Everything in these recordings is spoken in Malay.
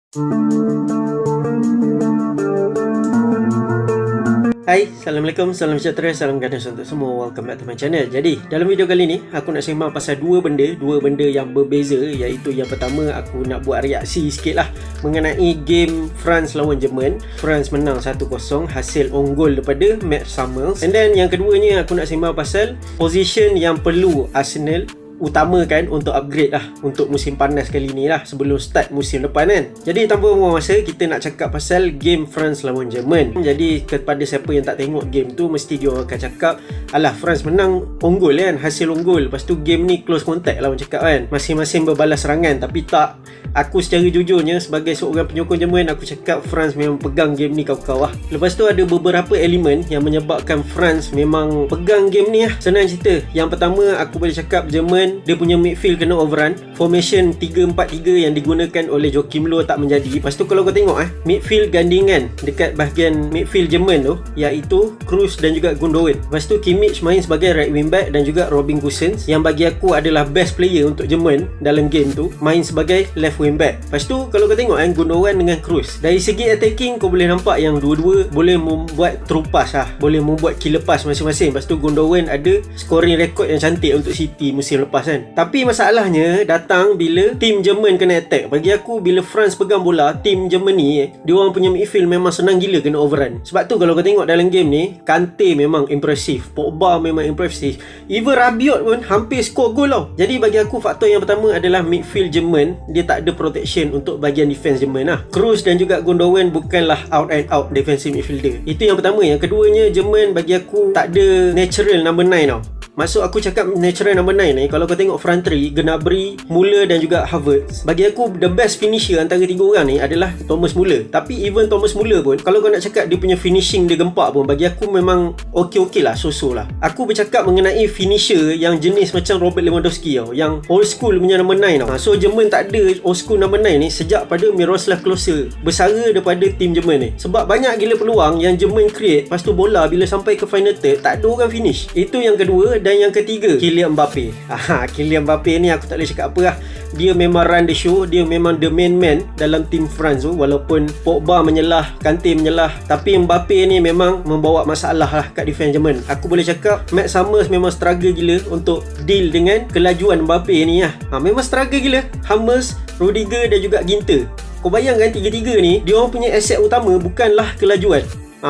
Hai, Assalamualaikum, salam sejahtera, salam ganas untuk semua. Welcome back to my channel. Jadi, dalam video kali ni aku nak sembang pasal dua benda yang berbeza, iaitu yang pertama aku nak buat reaksi sikit lah mengenai game France lawan Jerman. France menang 1-0 hasil unggul daripada Mats Hummels. And then yang keduanya aku nak sembang pasal position yang perlu Arsenal utamakan untuk upgrade lah untuk musim panas kali ni lah, sebelum start musim depan kan. Jadi tanpa buang masa, kita nak cakap pasal game France lawan Jerman. Jadi kepada siapa yang tak tengok game tu, mesti dia akan cakap, alah, France menang unggul kan, hasil unggul, lepas tu game ni close contact lah orang cakap kan, masing-masing berbalas serangan. Tapi tak, aku secara jujurnya sebagai seorang penyokong Jerman, aku cakap France memang pegang game ni kau-kau lah. Lepas tu ada beberapa elemen yang menyebabkan France memang pegang game ni lah. Senang cerita, yang pertama aku boleh cakap Jerman dia punya midfield kena overrun. Formation 3-4-3 yang digunakan oleh Joachim Löw tak menjadi. Lepas tu kalau kau tengok midfield gandingan dekat bahagian midfield Jerman tu, iaitu Kroos dan juga Gundogan. Lepas tu Kimmich main sebagai right wing back dan juga Robin Gosens yang bagi aku adalah best player untuk Jerman dalam game tu, main sebagai left wing back. Lepas tu kalau kau tengok Gundogan dengan Kroos, dari segi attacking kau boleh nampak yang dua-dua boleh membuat terupas lah, boleh membuat killer pass masing-masing. Lepas tu Gundogan ada scoring record yang cantik untuk City musim lepas kan. Tapi masalahnya datang bila tim Jerman kena attack. Bagi aku bila France pegang bola, tim Jerman ni dia orang punya midfield memang senang gila kena overrun. Sebab tu kalau kau tengok dalam game ni, Kante memang impresif, Pogba memang impresif, even Rabiot pun hampir skor gol tau. Jadi bagi aku faktor yang pertama adalah midfield Jerman dia tak ada protection untuk bahagian defense Jerman lah. Kroos dan juga Gundogan bukanlah out and out defensive midfielder. Itu yang pertama. Yang keduanya, Jerman bagi aku tak ada natural number 9 tau. Maksud aku cakap natural number 9 ni, kalau kau tengok front 3, Gnabry, Müller dan juga Havertz, bagi aku the best finisher antara tiga orang ni adalah Thomas Müller. Tapi even Thomas Müller pun, kalau kau nak cakap dia punya finishing dia gempak pun, bagi aku memang okey lah, so-so lah. Aku bercakap mengenai finisher yang jenis macam Robert Lewandowski tau, yang old school punya number 9 tau. So Jerman tak ada old school number 9 ni sejak pada Miroslav Klose bersara daripada tim Jerman ni. Sebab banyak gila peluang yang Jerman create, lepas tu bola bila sampai ke final third tak ada orang finish. Itu yang kedua. Dan yang ketiga, Kylian Mbappe. Kylian Mbappe ni aku tak boleh cakap apa lah. Dia memang run the show, dia memang the main man dalam tim France tu. Walaupun Pogba menyelah, Kante menyelah, tapi Mbappe ni memang membawa masalah lah kat defense Jerman. Aku boleh cakap Mats Hummels memang struggle gila untuk deal dengan kelajuan Mbappe ni lah. Memang struggle gila. Hummels, Rudiger dan juga Ginter. Kau bayangkan tiga-tiga ni, dia orang punya aset utama bukanlah kelajuan.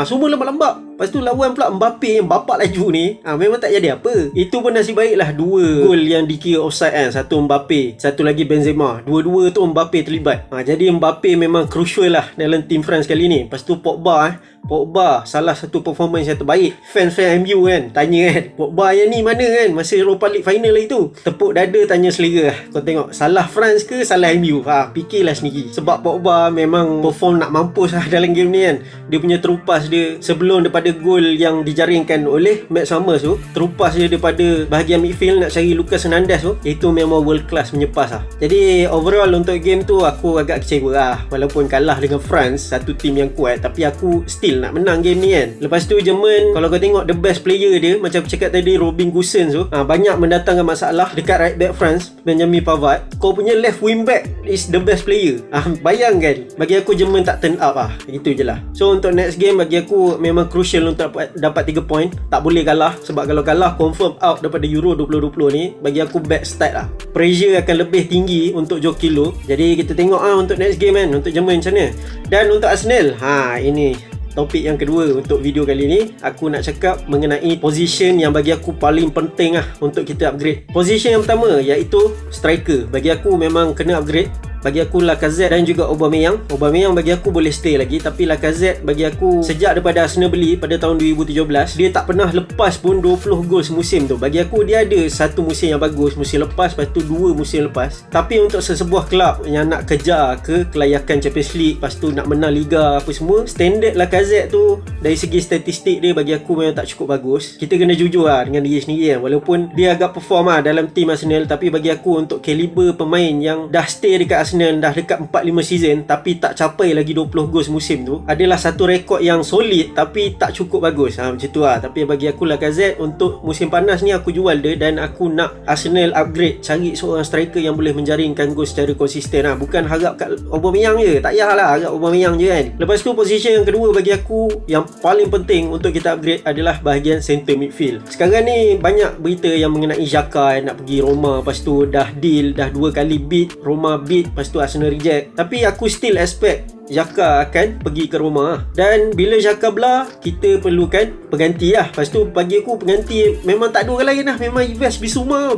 Semua lambat-lambat. Lepas tu lawan pula Mbappe yang bapak laju ni, memang tak jadi apa. Itu pun nasib baiklah dua gol yang dikira offside kan. Satu Mbappe, satu lagi Benzema. Dua-dua tu Mbappe terlibat. Jadi Mbappe memang crucial lah dalam tim France kali ni. Lepas tu Pogba Pogba salah satu performance yang terbaik. Fans-fans MU kan tanya kan, Pogba yang ni mana kan masa Europa League final lah itu. Tepuk dada tanya selera lah. Kau tengok salah France ke salah MU? Fikirlah sendiri. Sebab Pogba memang perform nak mampus lah dalam game ni kan. Dia punya terupas dia sebelum daripada gol yang dijaringkan oleh Mats Hummels tu, terupas dia daripada bahagian midfield nak cari Lucas Hernandez tu, itu memang world class menyepas lah. Jadi overall untuk game tu aku agak kecewa lah. Walaupun kalah dengan France, satu tim yang kuat, tapi aku still nak menang game ni kan. Lepas tu Jerman, kalau kau tengok the best player dia, macam aku cakap tadi, Robin Gosens tu, banyak mendatangkan masalah dekat right back France, Benjamin Pavard. Kau punya left wing back is the best player. Bayangkan, bagi aku Jerman tak turn up lah. Itu je lah. So untuk next game bagi aku memang crucial untuk dapat 3 poin. Tak boleh kalah. Sebab kalau kalah confirm out daripada Euro 2020 ni. Bagi aku bad start lah. Pressure akan lebih tinggi untuk Joachim Löw. Jadi kita tengok untuk next game kan, untuk Jerman macam mana. Dan untuk Arsenal, ini topik yang kedua untuk video kali ni. Aku nak cakap mengenai position yang bagi aku paling penting lah untuk kita upgrade. Position yang pertama iaitu striker. Bagi aku memang kena upgrade. Bagi aku Lacazette dan juga Aubameyang. Aubameyang bagi aku boleh stay lagi, tapi Lacazette bagi aku sejak daripada Arsenal beli pada tahun 2017, dia tak pernah lepas pun 20 gol semusim tu. Bagi aku dia ada satu musim yang bagus, musim lepas, lepas tu 2 musim lepas. Tapi untuk sesebuah kelab yang nak kejar ke kelayakan Champions League, lepas tu nak menang Liga apa semua, standard Lacazette tu dari segi statistik dia bagi aku memang tak cukup bagus. Kita kena jujur lah dengan diri sendiri kan. Walaupun dia agak perform dalam tim Arsenal, tapi bagi aku untuk kaliber pemain yang dah stay dekat Arsenal dah dekat 4-5 season tapi tak capai lagi 20 gol musim tu adalah satu rekod yang solid tapi tak cukup bagus. Macam tu lah. Tapi bagi aku Lacazette untuk musim panas ni aku jual dia, dan aku nak Arsenal upgrade, cari seorang striker yang boleh menjaringkan gol secara konsisten lah. Bukan harap kat Aubameyang je, tak payahlah harap Aubameyang je kan. Lepas tu position yang kedua bagi aku yang paling penting untuk kita upgrade adalah bahagian center midfield. Sekarang ni banyak berita yang mengenai Xhaka nak pergi Roma, lepas tu dah deal, dah 2 kali bid, Roma bid, lepas tu Arsenal reject. Tapi aku still expect Xhaka akan pergi ke Roma. Dan bila Xhaka belah, kita perlukan pengganti lah. Lepas tu bagi aku pengganti memang tak ada orang lain lah, memang invest Bissouma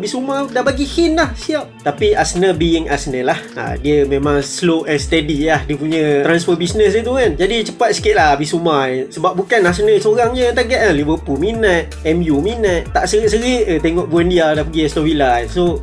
dah bagi hint lah, siap. Tapi Arsenal being Arsenal lah, dia memang slow and steady lah dia punya transfer business dia tu kan. Jadi cepat sikit lah Bissouma ni. Sebab bukan Arsenal seorang je yang target kan. Liverpool minat, MU minat. Tak serik-serik tengok Buendia dah pergi Aston Villa. So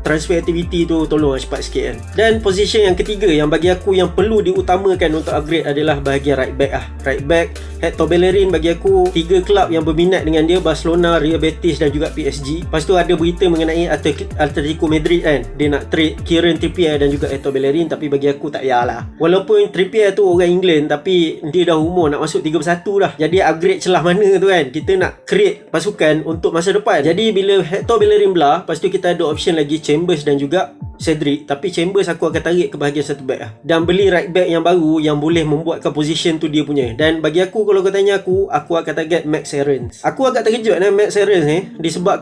transfer activity tu tolong cepat sikit kan. Dan position yang ketiga yang bagi aku yang perlu diutamakan untuk upgrade adalah bahagian right back lah. Right back Hector Bellerin bagi aku 3 kelab yang berminat dengan dia, Barcelona, Real Betis dan juga PSG. Lepas tu ada berita mengenai Atletico Madrid kan, dia nak trade Kieran Trippier dan juga Hector Bellerin. Tapi bagi aku tak payahlah. Walaupun Trippier tu orang England tapi dia dah umur nak masuk 31 dah. Jadi upgrade celah mana tu kan, kita nak create pasukan untuk masa depan. Jadi bila Hector Bellerin belah, lepas tu kita ada option lagi Chambers dan juga Cedric. Tapi Chambers aku akan tarik ke bahagian satu back lah, dan beli right back yang baru yang boleh membuatkan position tu dia punya. Dan bagi aku, kalau kau tanya aku akan target Max Aarons. Aku agak terkejut dengan Max Aarons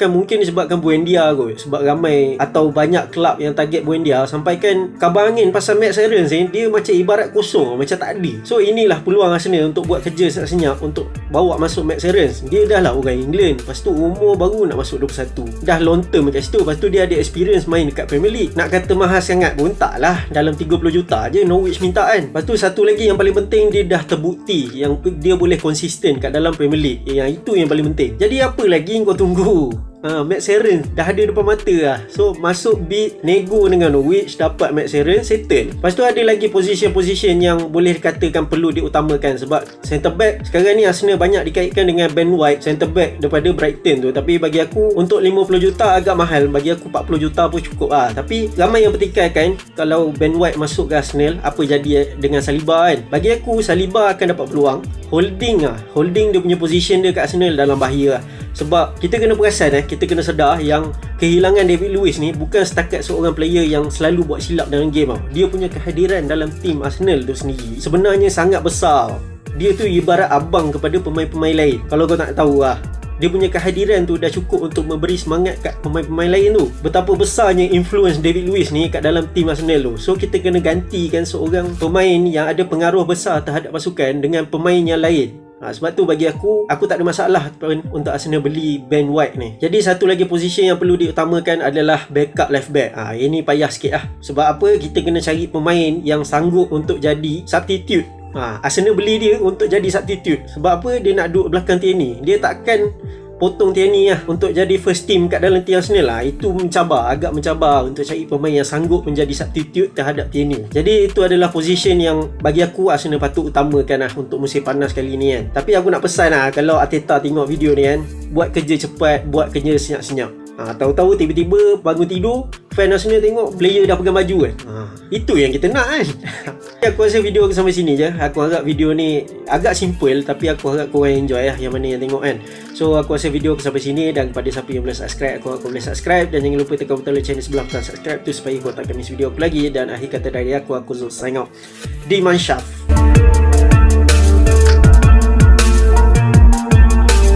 mungkin disebabkan Buendia kot. Sebab ramai atau banyak kelab yang target Buendia, sampaikan kabar angin pasal Max Aarons dia macam ibarat kosong, macam tak ada. So inilah peluang Arsenal untuk buat kerja senyap untuk bawa masuk Max Aarons. Dia dah lah orang England, lepas tu umur baru nak masuk 21, dah long term kat situ. Lepas tu dia ada experience main dekat Premier League. Nak kata mahal sangat pun tak lah, dalam 30 juta je Norwich minta kan. Lepas tu satu lagi yang paling penting, dia dah terbukti yang dia boleh konsisten kat dalam Premier League. Yang itu yang paling penting. Jadi apa lagi kau tunggu? Max Aarons dah ada depan mata lah. So masuk bid, nego dengan Norwich, dapat Max Aarons, settle. Lepas tu ada lagi position-position yang boleh dikatakan perlu diutamakan. Sebab centre back sekarang ni Arsenal banyak dikaitkan dengan Ben White, centre back daripada Brighton tu. Tapi bagi aku untuk 50 juta agak mahal. Bagi aku 40 juta pun cukup lah. Tapi ramai yang pertikaikan kalau Ben White masuk ke Arsenal, apa jadi dengan Saliba kan. Bagi aku Saliba akan dapat peluang. Holding dia punya position dia kat Arsenal dalam bahaya lah. Sebab kita kena perasan kita kena sedar yang kehilangan David Luiz ni bukan setakat seorang player yang selalu buat silap dalam game Dia punya kehadiran dalam tim Arsenal tu sendiri sebenarnya sangat besar. Dia tu ibarat abang kepada pemain-pemain lain. Kalau kau tak tahu dia punya kehadiran tu dah cukup untuk memberi semangat kat pemain-pemain lain tu. Betapa besarnya influence David Luiz ni kat dalam tim Arsenal tu. So kita kena gantikan seorang pemain yang ada pengaruh besar terhadap pasukan dengan pemain yang lain. Sebab tu bagi aku tak ada masalah untuk Arsenal beli Ben White ni. Jadi satu lagi position yang perlu diutamakan adalah backup left back. Ini payah sikit lah. Sebab apa? Kita kena cari pemain yang sanggup untuk jadi substitute. Arsenal beli dia untuk jadi substitute. Sebab apa? Dia nak duduk belakang Tierney. Dia takkan potong Tierney untuk jadi first team kat dalam tim Arsenal Itu agak mencabar untuk cari pemain yang sanggup menjadi substitute terhadap Tierney. Jadi itu adalah position yang bagi aku Arsenal patut utamakan untuk musim panas kali ni kan. Tapi aku nak pesan kalau Arteta tengok video ni kan, buat kerja cepat, buat kerja senyap-senyap. Tahu-tahu tiba-tiba bangun tidur, fan Arsenal tengok player dah pegang baju kan. Itu yang kita nak kan. Aku rasa video aku sampai sini je. Aku harap video ni agak simple, tapi aku harap korang enjoy yang mana yang tengok kan. So aku rasa video aku sampai sini. Dan kepada siapa yang belum subscribe, aku boleh subscribe. Dan jangan lupa tekan butang channel sebelah butang subscribe tu supaya kau tak miss video aku lagi. Dan akhir kata dari aku Zul sign out. Di Manshaf.